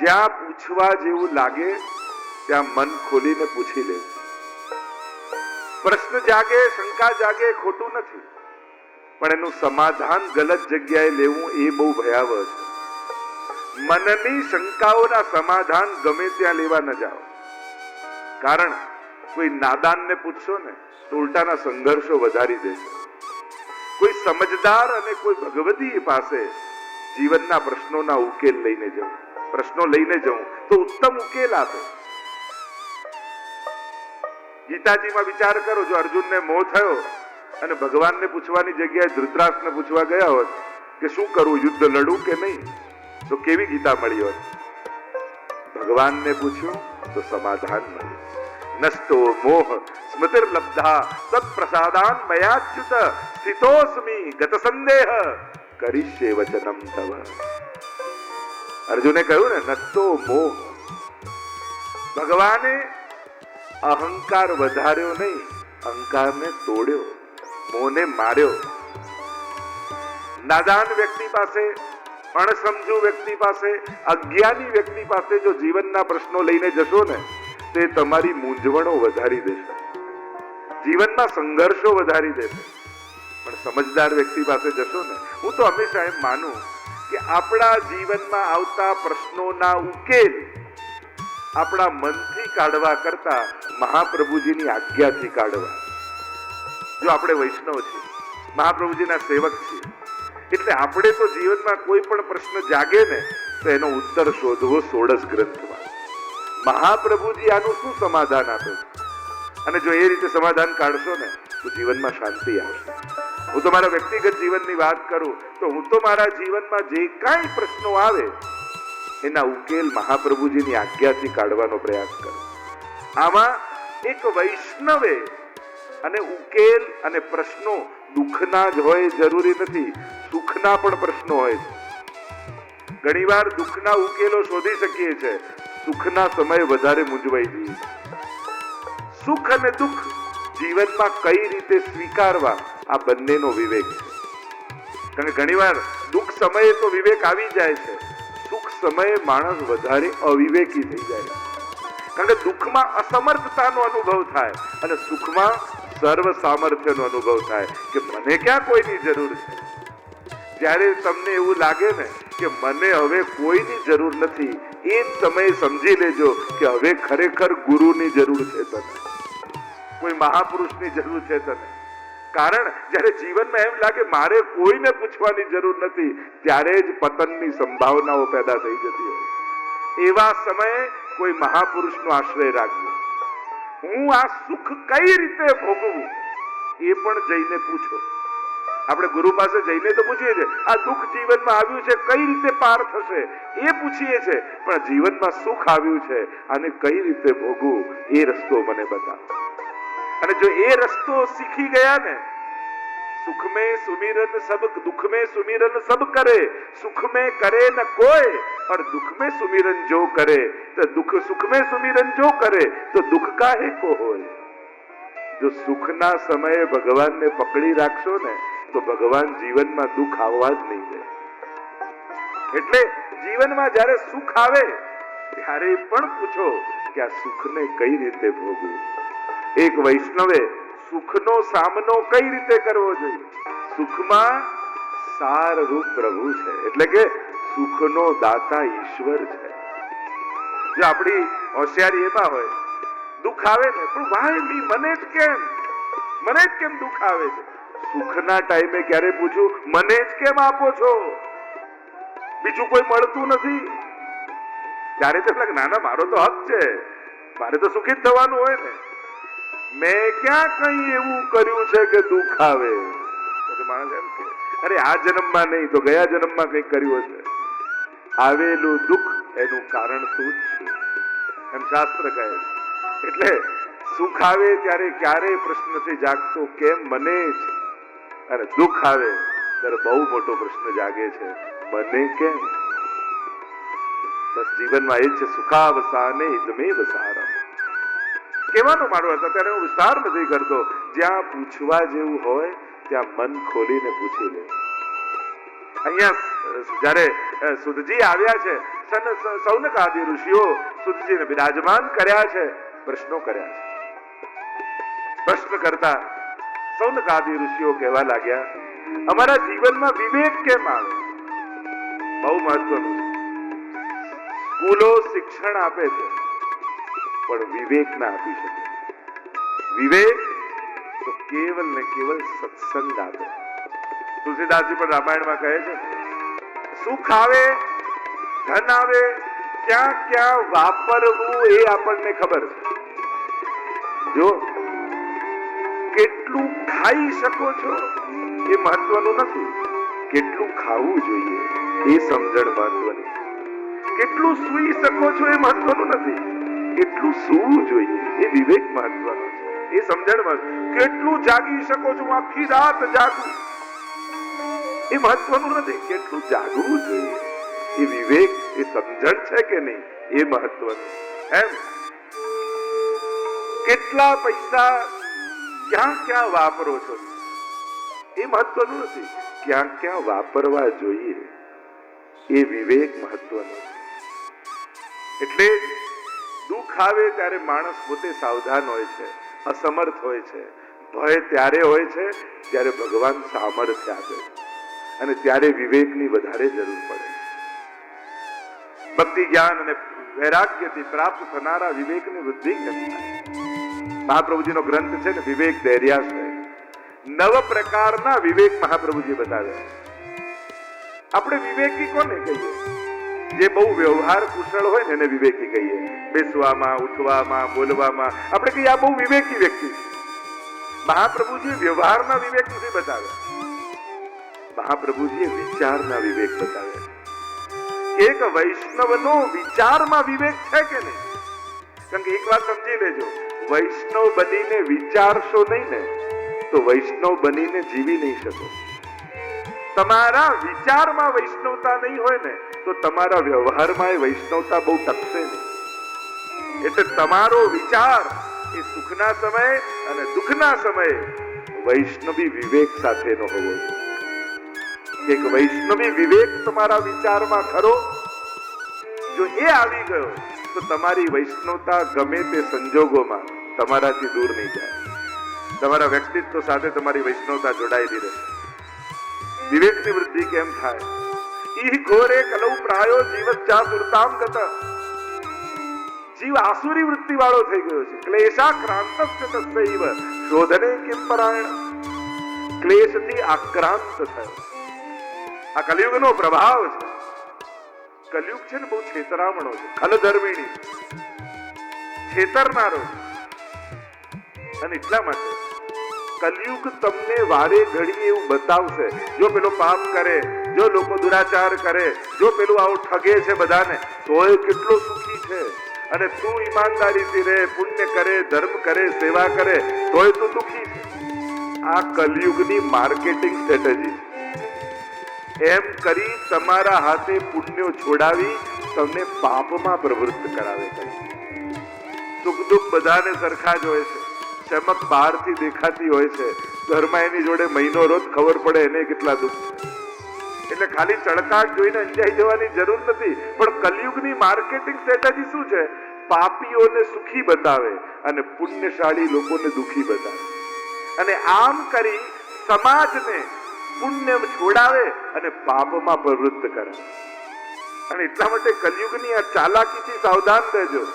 જ્યાં પૂછવા જેવું લાગે ત્યાં મન ખોલીને પૂછી લે. પ્રશ્ન જાગે, શંકા જાગે, ખોટું નથી, પણ એનું સમાધાન ગલત જગ્યાએ લેવું એ બહુ ભયાવહ છે. મનની શંકાઓના સમાધાન ગમે ત્યાં લેવા ન જાઓ. કારણ કોઈ નાદાનને પૂછશો ને તો ઉલટાના સંઘર્ષો વધારી દેશે. કોઈ સમજદાર અને કોઈ ભગવતી પાસે જીવનના પ્રશ્નોના ઉકેલ લઈને જવું, પ્રશ્નો લઈને જવું તો ઉત્તમ ઉકેલ આપે. ગીતાજીમાં વિચાર કરો, જો અર્જુનને મોહ થયો અને ભગવાનને પૂછવાની જગ્યાએ ધૃતરાષ્ટ્રને પૂછવા ગયા હોત કે શું કરવું, યુદ્ધ લડવું કે નહીં, તો કેવી ગીતા મળી હોત? ભગવાનને પૂછ્યું તો સમાધાન મળ્યું. નષ્ટો મોહ સ્મૃતિર્લબ્ધા તત્પ્રસાદાન મયાચ્યુત સ્થિતોસ્મિ ગત સંદેહ કરીષ્યે વચનમ તવ. અર્જુને કહ્યું ને, નષ્ટો મોહ. ભગવાને અહંકાર વધાર્યો નહીં, અહંકારને તોડ્યો, મોહને માર્યો. નાદાન વ્યક્તિ પાસે, અણસમજુ વ્યક્તિ પાસે, અજ્ઞાની વ્યક્તિ પાસે જો જીવનના પ્રશ્નો લઈને જશો ને તો એ તમારી મૂંઝવણો વધારી દેશે, જીવનમાં સંઘર્ષો વધારી દેશે. પણ સમજદાર વ્યક્તિ પાસે જશો ને, હું તો હંમેશા એમ માનું કે આપણા જીવનમાં આવતા પ્રશ્નોના ઉકેલ આપણા મનથી કાઢવા કરતા મહાપ્રભુજીની આજ્ઞાથી કાઢવા. જો આપણે વૈષ્ણવ છીએ, મહાપ્રભુજીના સેવક છીએ, એટલે આપણે તો જીવનમાં કોઈ પણ પ્રશ્ન જાગે ને તો એનો ઉત્તર શોધવો 16 ગ્રંથમાં. મહાપ્રભુજી આનું શું સમાધાન આપે છે, અને જો એ રીતે સમાધાન કાઢશો ને તો જીવનમાં શાંતિ આવશે. હું તો મારા વ્યક્તિગત જીવનની વાત કરું તો હું તો મારા જીવનમાં જે કાંઈ પ્રશ્નો આવે એના ઉકેલ મહાપ્રભુજીની આજ્ઞાથી કાઢવાનો પ્રયાસ કરું. આમાં એક વૈષ્ણવે અને ઉકેલ અને પ્રશ્નો દુઃખના જ હોય જરૂરી નથી, સુખના પણ પ્રશ્નો હોય છે. ઘણીવાર દુઃખના ઉકેલો શોધી શકીએ છીએ, સુખના સમય વધારે મૂંઝવાઈ જઈએ. સુખ અને દુઃખ જીવનમાં કઈ રીતે સ્વીકારવા, આ બંનેનો વિવેક છે. કારણ કે ઘણીવાર દુઃખ સમયે તો વિવેક આવી જાય છે, સુખ સમયે માણસ વધારે અવિવેકી થઈ જાય. કારણ કે દુઃખમાં અસમર્થતાનો અનુભવ થાય અને સુખમાં સર્વ સામર્થ્યનો અનુભવ થાય કે મને ક્યાં કોઈની જરૂર છે. જ્યારે તમને એવું લાગે ને કે મને હવે કોઈની જરૂર નથી, એ જ સમયે સમજી લેજો કે હવે ખરેખર ગુરુની જરૂર છે તને, કોઈ મહાપુરુષની જરૂર છે તને. કારણ જ્યારે જીવનમાં એમ લાગે મારે કોઈને પૂછવાની જરૂર નથી, ત્યારે જ પતનની સંભાવનાઓ પેદા થઈ જતી હોય. એવા સમયે કોઈ મહાપુરુષનો આશ્રય રાખજો. હું આ સુખ કઈ રીતે ભોગવું એ પણ જઈને પૂછો. આપણે ગુરુ પાસે જઈને તો પૂછીએ છીએ, આ દુઃખ જીવનમાં આવ્યું છે કઈ રીતે પાર થશે એ પૂછીએ છીએ, પણ જીવનમાં સુખ આવ્યું છે અને કઈ રીતે ભોગવું એ રસ્તો મને બતાવો. અને જો એ રસ્તો શીખી ગયા ને, સુખ में सुमिरन सब, दुख में सुमिरन सब करे, सुख में करे न कोई और दुख में सुमिरन जो करे तो दुख, सुख में सुमिरन जो करे तो दुख काहे को होय. જો સુખના સમયે ભગવાનને પકડી રાખશો ને તો ભગવાન જીવનમાં દુઃખ આવવા જ નહીં દે. એટલે જીવનમાં જ્યારે સુખ આવે ત્યારે પણ પૂછો કે આ સુખને કઈ રીતે ભોગવું. એક વૈષ્ણવે સુખનો સામનો કઈ રીતે કરવો જોઈએ. સુખમાં સારરૂપ પ્રભુ છે, એટલે કે સુખનો દાતા ઈશ્વર છે. જો આપણી હોશિયારી એમાં હોય, દુઃખ આવે ને પણ વાય મી, મને જ કેમ દુઃખ આવે છે. સુખના ટાઈમે ક્યારે પૂછું, મને જ કેમ આપો છો, બીજું કોઈ મળતું નથી. ત્યારે તો લાગે ના ના, મારો તો હક છે, મારે તો સુખી જ થવાનું હોય ને. મેં ક્યાં કઈ એવું કર્યું છે કે દુઃખ આવે. માણસ એમ કે અરે આ જન્મમાં નહીં તો ગયા જન્મમાં કંઈક કર્યું હશે. આવેલું દુઃખ એનું કારણ તું જ છે, એમ શાસ્ત્ર કહે છે. એટલે સુખ આવે ત્યારે ક્યારેય પ્રશ્ન નથી જાગતો કેમ મને જ, અને દુઃખ આવે ત્યારે બહુ મોટો પ્રશ્ન જાગે છે, મને કેમ. બસ જીવનમાં એ છે, સુખાવસાને ઇદમેવ સારમ. કહેવાનો મારો અર્થ અત્યારે હું વિસ્તાર નથી કરતો. જ્યાં પૂછવા જેવું હોય ત્યાં મન ખોલીને પૂછી લે. અહીંયા જયારે સુધજી આવ્યા છે, સૌનક આદિ ઋષિઓ સુતજીને બિરાજમાન કર્યા છે, પ્રશ્નો કર્યા છે. પ્રશ્ન કરતા સૌનક આદિ ઋષિઓ કહેવા લાગ્યા, અમારા જીવનમાં વિવેક કેમ આવે? બહુ મહત્વનું છે. સ્કૂલો શિક્ષણ આપે છે પણ વિવેક ના આપી શકે. વિવેક તો કેવલ ને કેવલ સત્સંગ આપે. તુલસીદાસજી પણ રામાયણમાં કહે છે, સુખ આવે, ધન આવે, ક્યાં ક્યાં વાપરવું એ આપણને ખબર છે. જો કેટલું ખાઈ શકો છો એ મહત્વનું નથી, કેટલું ખાવું જોઈએ એ સમજણ મહત્વની છે. કેટલું સૂઈ શકો છો એ મહત્વનું નથી, કેટલું સૂવું જોઈએ એ વિવેક મહત્વનો છે, એ સમજણ મહત્વનું. કેટલું જાગી શકો છો, આખી રાત જાગવું એ મહત્વનું નથી, કેટલું જાગવું જોઈએ એ વિવેક, એ સમજણ છે કે નહીં એ મહત્વનું. એમ કેટલા પૈસા ક્યાં ક્યાં વાપરો છો એ મહત્વનું નથી, ક્યાં ક્યાં વાપરવા જોઈએ એ વિવેક મહત્વનો. એટલે દુઃખ આવે ત્યારે માણસ પોતે સાવધાન હોય છે, અસમર્થ હોય છે. ભય ત્યારે હોય છે જ્યારે ભગવાન સામર્થ્ય આપે છે, અને ત્યારે વિવેકની વધારે જરૂર પડે. ભક્તિ જ્ઞાન અને વૈરાગ્યથી પ્રાપ્ત થનારા વિવેકની વૃદ્ધિ કેમ થાય? મહાપ્રભુજીનો ગ્રંથ છે ને વિવેક ધૈર્યાશ્રય. 9 પ્રકારના વિવેક મહાપ્રભુજી બતાવ્યા. આપણે વિવેકી કોને કહીએ? જે બહુ વ્યવહાર કુશળ હોય ને એને વિવેકી કહીએ. બેસવામાં, ઉઠવામાં, બોલવામાં આપણે કહીએ આ બહુ વિવેકી વ્યક્તિ છે. મહાપ્રભુજી વ્યવહારના વિવેક નથી બતાવ્યા, મહાપ્રભુજીએ વિચારના વિવેક બતાવ્યા. એક વૈષ્ણવનો વિચારમાં વિવેક છે કે નહીં? કારણ કે એક વાત સમજી લેજો, વૈષ્ણવ બનીને વિચારશો નહીં ને તો વૈષ્ણવ બનીને જીવી નહીં શકો. તમારા વિચારમાં વૈષ્ણવતા નહીં હોય ને તો તમારા વ્યવહારમાં એ વૈષ્ણવતા બહુ ટકશે નહીં. એટલે તમારો વિચાર એ સુખના સમયે અને દુઃખના સમયે વૈષ્ણવી વિવેક સાથેનો હોવો જોઈએ. એક વૈષ્ણવી વિવેક તમારા વિચારમાં ખરો, જો એ આવી ગયો તો તમારી વૈષ્ણવતા ગમે તે સંજોગોમાં તમારાથી દૂર નહીં જાય. તમારા વ્યક્તિત્વ સાથે તમારી વૈષ્ણવતા જોડાયેલી રહે. વિવેકની વૃદ્ધિ કેમ થાય? ઈ ઘોરે કલૌ પ્રાયો જીવચ્ચા સુરતામ ગત. જીવ આસુરી વૃત્તિ વાળો થઈ ગયો છે. ક્લેશાક્રાંતસ્ય તસ્યૈવ શોધને કિમ પરાયણ. ક્લેશથી આક્રાંત થયો. આ કલિયુગનો પ્રભાવ છે. કલિયુગ છે ને બહુ છેતરામણો છે, ખલધર્મિણી, છેતરનારો. અને એટલા માટે કલિયુગ તમને વારે ઘડી એવું બતાવશે, જો પેલો પાપ કરે, જો લોકો દુરાચાર કરે, જો પેલું આવું ઠગે છે બધાને, તોય કેટલો સુખી છે. અને તું ઈમાનદારીથી રહે, પુણ્ય કરે, ધર્મ કરે, સેવા કરે, તોય તું દુખી છે. આ કલિયુગની માર્કેટિંગ સ્ટ્રેટેજી. એમ કરી તમારા હાથે પુણ્યો છોડાવી તમને પાપમાં પ્રવૃત્ત કરાવે. સુખ દુઃખ બધાને સરખા જ હોય છે. ચમક બહારથી દેખાતી હોય છે, ઘરમાં એની જોડે મહિનો રોજ ખબર પડે એને કેટલા દુઃખ છે. એટલે ખાલી ચળકાટ જોઈને અંજાઈ જવાની જરૂર નથી. પણ કલિયુગની માર્કેટિંગ સ્ટ્રેટેજી શું છે? પાપીઓને સુખી બતાવે અને પુણ્યશાળી લોકોને દુઃખી બતાવે. અને આમ કરી સમાજને પુણ્ય છોડાવે અને પાપમાં પ્રવૃત્ત કરે. અને એટલા માટે કલિયુગની આ ચાલાકીથી સાવધાન રહેજો.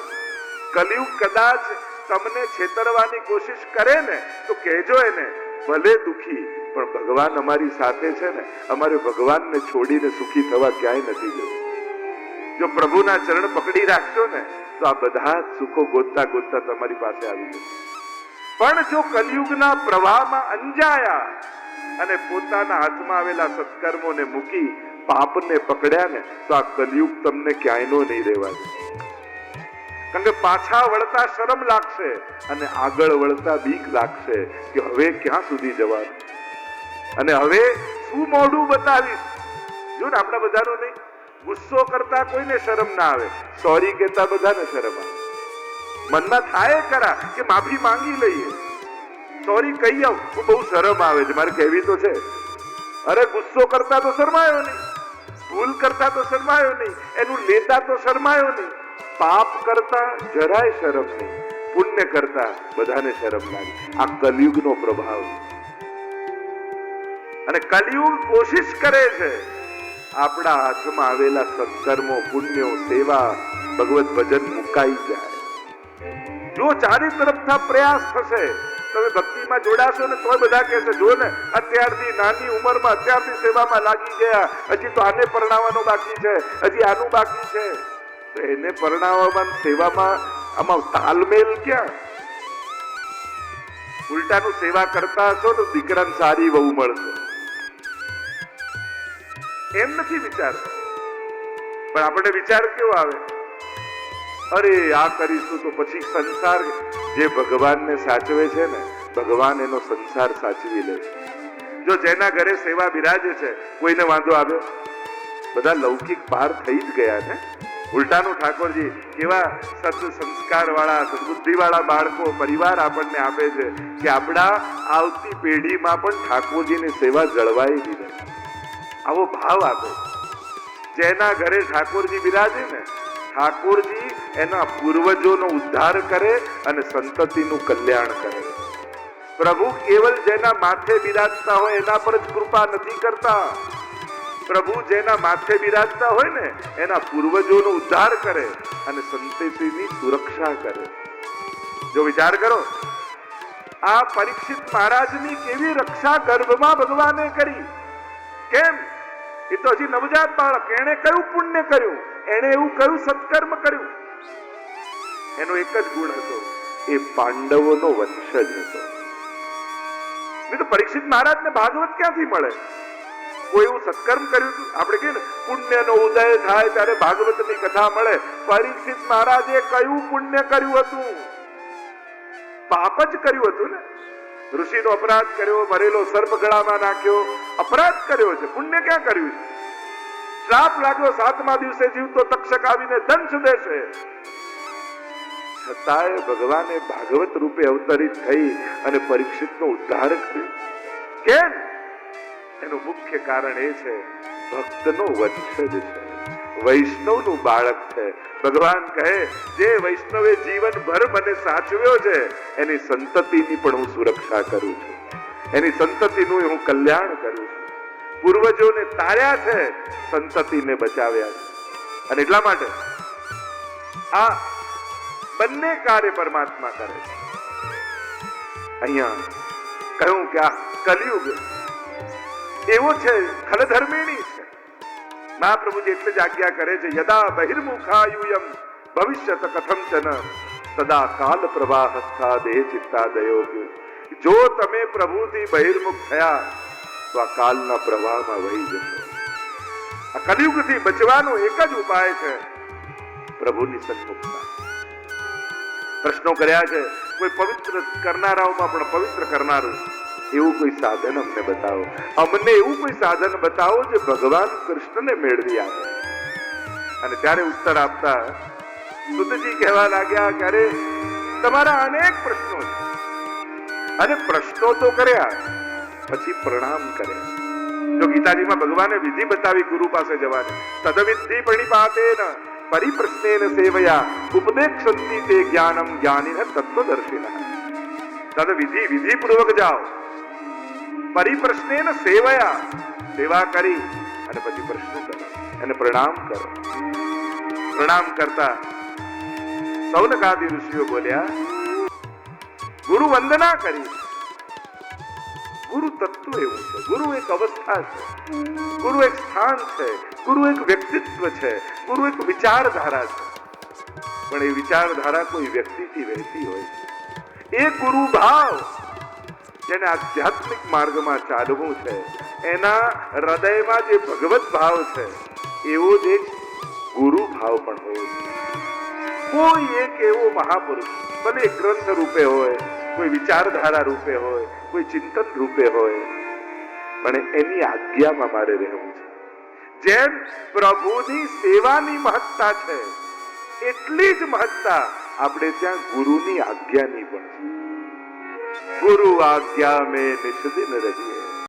કલિયુગ કદાચ તમને છેતરવાની કોશિશ કરે ને તો કહેજો એને, ભલે દુખી પણ ભગવાન અમારી સાથે છે ને, અમારે ભગવાનને છોડીને સુખી થવા ક્યાંય નથી જવું. જો પ્રભુના ચરણ પકડી રાખશો ને તો આ બધા સુખો ગોતતા ગોતતા તમારી પાસે આવી જશે. પણ જો કલિયુગના પ્રવાહમાં અંજાયા અને પોતાના હાથમાં આવેલા સત્કર્મોને મૂકી પાપને પકડ્યા ને તો આ કલિયુગ તમને ક્યાંયનો નહીં રહેવા દે. કારણ કે પાછા વળતા શરમ લાગશે અને આગળ વળતા બીક લાગશે કે હવે ક્યાં સુધી જવાનું, અને હવે શું મોઢું બતાવીશ. જો ને આપણા બધાનો નહીં, ગુસ્સો કરતા કોઈને શરમ ના આવે, સોરી કહેતા બધાને શરમ આવે. મનમાં થાય ખરા કે માફી માંગી લઈએ, સોરી કહી આવ, બહુ શરમ આવે છે, મારે કહેવી તો છે. અરે ગુસ્સો કરતા તો શરમાયો નહીં, ભૂલ કરતા તો શરમાયો નહીં, એનું લેતા તો શરમાયો નહીં, પાપ કરતા જરાય શરમ નહીં, પુણ્ય કરતા બધાને શરમ લાગી. આ કલયુગનો પ્રભાવ. અને કલયુગ કોશિશ કરે છે આપણા હાથમાં આવેલા સત્કર્મો, પુણ્યો, સેવા, ભગવત ભજન મુકાઈ જાય. જો ચારે તરફથી પ્રયાસ થશે, તમે ભક્તિમાં જોડાશો ને તોય બધા કહેશે, જો ને અત્યારથી નાની ઉંમરમાં અત્યારથી સેવામાં લાગી ગયા, હજી તો આને પરણાવવાનો બાકી છે, હજી આનું બાકી છે. તો એને પરણાવવામાં, સેવામાં આમાં તાલમેલ ક્યાં? ઉલટાનું સેવા કરતા હશો તો દીકરાને સારી વહુ મળશે, એમ નથી વિચારતા. પણ આપણે વિચાર કેવો આવે, અરે આ કરીશું તો પછી સંસાર, જે ભગવાનને સાચવે છે ને, ભગવાન એનો સંસાર સાચવી લે છે. જો જેના ઘરે સેવા બિરાજે છે, કોઈને વાંધો આવ્યો? બધા લૌકિક પાર થઈ જ ગયા ને. ઉલટાનું ઠાકોરજી કેવા સદ સંસ્કાર વાળા, સદબુદ્ધિ વાળા બાળકો, પરિવાર આપણને આપે છે કે આપણા આવતી પેઢીમાં પણ ઠાકોરજીની સેવા જળવાઈ રહે. આવો ભાવ આપે. જેના ઘરે ઠાકોરજી બિરાજે ને, ઠાકોરજી એના પૂર્વજોનો ઉદ્ધાર કરે અને સંતતિનું કલ્યાણ કરે. પ્રભુ કેવલ જેના માથે બિરાજતા હોય એના પર જ કૃપા નથી કરતા. પ્રભુ જેના માથે બિરાજતા હોય ને, એના પૂર્વજોનો ઉદ્ધાર કરે અને સંતતિની સુરક્ષા કરે. જો વિચાર કરો, આ પરીક્ષિત મહારાજની કેવી રક્ષા ગર્ભમાં ભગવાને કરી. કેમ? એ તો હજી નવજાત બાળક, એને કયું પુણ્ય કર્યું, એને એવું કયું સત્કર્મ કર્યું? એનો એક જ ગુણ હતો, એ પાંડવોનો વંશજ હતો. તો પરીક્ષિત મહારાજને ભાગવત ક્યાંથી મળે? કોઈ એવું સત્કર્મ કર્યું હતું? આપણે કહીએ ને પુણ્યનો ઉદય થાય ત્યારે ભાગવતની કથા મળે. પરીક્ષિત મહારાજે કયું પુણ્ય કર્યું હતું? પાપ જ કર્યું હતું ને. ઋષિનો અપરાધ કર્યો, મરેલો સર્પ ગળામાં નાખ્યો, અપરાધ કર્યો છે. પુણ્ય ક્યાં કર્યું છે? શ્રાપ લાગ્યો, 7મા દિવસે જીવતો તક્ષક આવીને દંશ દેશે. છતાંય ભગવાને ભાગવત રૂપે અવતરિત થઈ અને પરીક્ષિતનો ઉદ્ધાર કર્યો. કેમ? એનું મુખ્ય કારણ એ છે, ભક્તનો વંશજ છે, વૈષ્ણવનું બાળક છે. ભગવાન કહે, જે વૈષ્ણવે જીવનભર મને સાચવ્યો છે, એની સંતતિની પણ હું સુરક્ષા કરું છું, એની સંતતિનું હું કલ્યાણ કરું છું. પૂર્વજોને તાર્યા છે, સંતતિને બચાવ્યા છે. અને એટલા માટે આ બંને કાર્ય પરમાત્મા કરે છે. અહીંયા કહ્યું કે આ કલયુગ એવો છે, ખલધર્મિણી છે. મહાપ્રભુજી એટલે જ આજ્ઞા કરે છે, યદા બહિર્મુખાયુયમ ભવિષ્યત કથંચન સદા કાલ પ્રવાહસ્થા દેહ ચિત્તાદયો. જો તમે પ્રભુથી બહિર્મુખ થયા તો આ કાલના પ્રવાહમાં વહી જશો. આ કલયુગથી બચવાનો એક જ ઉપાય છે, પ્રભુની સન્મુખતા. પ્રશ્નો કર્યા છે, કોઈ પવિત્ર કરનારાઓમાં પણ પવિત્ર કરનારું એવું કોઈ સાધન અમને બતાવો. અમને એવું કોઈ સાધન બતાવો જે ભગવાન કૃષ્ણને મેળવી આપે. અને ત્યારે ઉત્તર આપતા સુતજી કહેવા લાગ્યા કે અરે તમારા અનેક પ્રશ્નો છે, અને પ્રશ્નો તો કર્યા પછી પ્રણામ કર્યા. જો ગીતાજીમાં ભગવાને વિધિ બતાવી ગુરુ પાસે જવાની, તદવિધિ પ્રણિપાતેન પરિપ્રશ્નેન સેવયા ઉપદેક્ષંતિ તે જ્ઞાનમ જ્ઞાનિન તત્વદર્શિનઃ. તદ વિધિ પૂર્વક જાઓ, પરિપ્રશ્નેન સેવયા, સેવા કરી અને પછી પ્રશ્ન કરો, અને પ્રણામ કરો. પ્રણામ કરતા સૌનકાદિ ઋષિઓ બોલ્યા, ગુરુ વંદના કરી. ગુરુ તત્વ એવું છે, ગુરુ એક અવસ્થા છે, ગુરુ એક સ્થાન છે, ગુરુ એક વ્યક્તિત્વ છે, ગુરુ એક વિચારધારા છે. પણ એ વિચારધારા કોઈ વ્યક્તિથી વહેતી હોય છે. એ ગુરુ ભાવ જેને આધ્યાત્મિક માર્ગમાં ચાલવું છે, એના હૃદયમાં જે ભગવત ભાવ છે, એવો જ એક ગુરુ ભાવ પણ હોવો જોઈએ. કોઈ એક એવો મહાપુરુષ, ભલે ગ્રંથ રૂપે હોય, કોઈ વિચારધારા રૂપે હોય, કોઈ ચિંતન રૂપે હોય, પણ એની આજ્ઞામાં મારે રહેવું છે. જેમ પ્રભુની સેવાની મહત્તા છે, એટલી જ મહત્તા આપણે ત્યાં ગુરુની આજ્ઞાની પણ છે. ગુરુ આજ્ઞા મેં નિષ્દિન રહીએ,